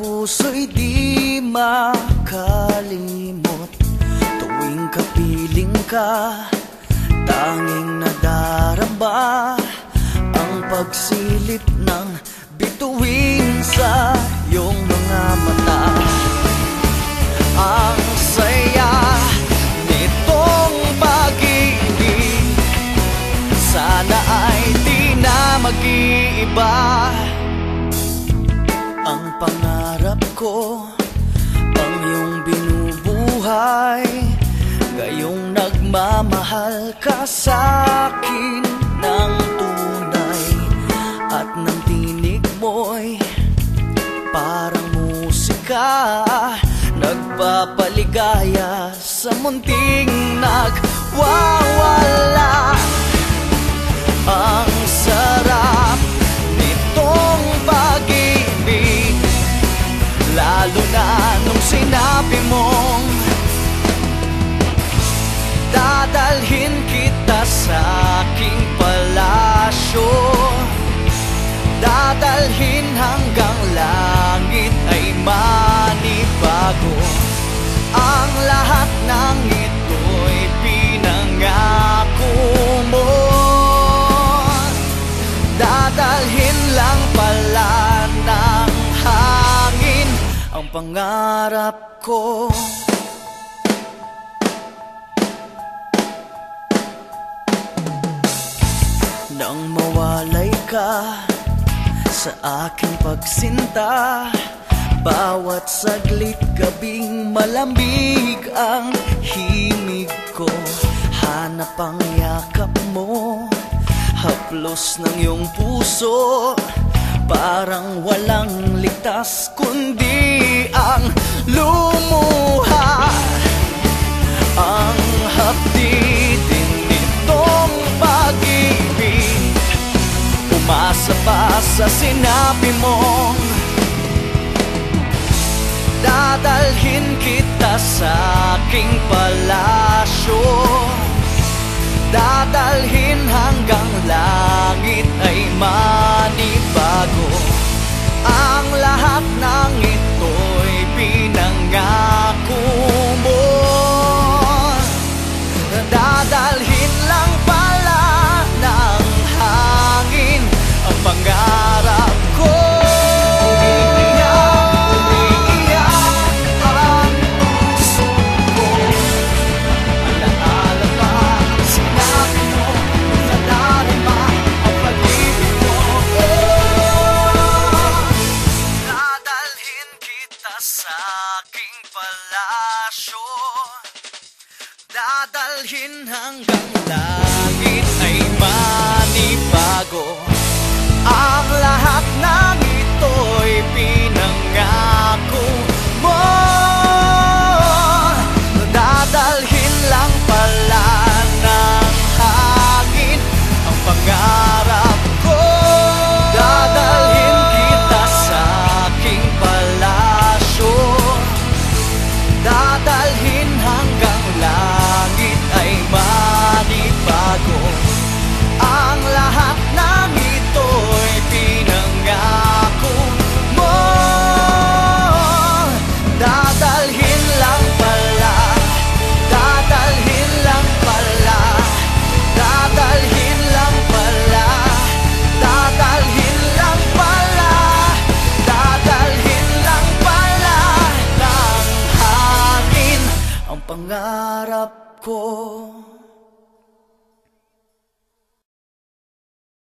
puso'y di makalimot. Tuwing kapiling ka, tanging nadarama ang pagsilip ng bituin sa iyong mga mata. Ang saya nitong pag-ibig, sana ay di na mag-iiba. Ang pangarap ko, ang iyong binubuhay, ngayong nagmamahal ka sa'kin ng tunay. At ng tinig mo'y parang musika, nagpapaligaya sa munting nagwawala. Ang sarap nitong pag-ibig, lalo na nung sinabi mong dadalhin kita sa aking palasyo, dadalhin hanggang langit ay manibago. Ang lahat ng ito'y pinangako mo, dadalhin lang pala ng hangin ang pangarap ko. Nang mawalay ka sa aking pagsinta, bawat saglit gabing malamig ang himig ko. Hanap ang yakap mo, haplos ng iyong puso, parang walang ligtas kundi ang lumuha. Ang hapdi din nitong pag-ibig, umasa pa sa sinabi mong dadalhin kita sa aking palasyo, dadalhin hanggang langit ay manibago. Ang lahat ng ito'y pinangako mo, dadalhin lang pala ng hangin ang pangarap ko. Dadalhin hanggang langit ay manibago. Ang lahat ng ito'y pinangako mo, dadalhin lang pala ng hangin ang pangarap ko. Dadalhin kita sa aking palasyo, dadalhin hanggang langit ay manibago. Ang lahat ng ito'y pinangako mo, dadalhin lang pala, dadalhin lang pala, dadalhin lang pala, dadalhin lang pala, dadalhin lang pala ng hangin ang pangarap ko.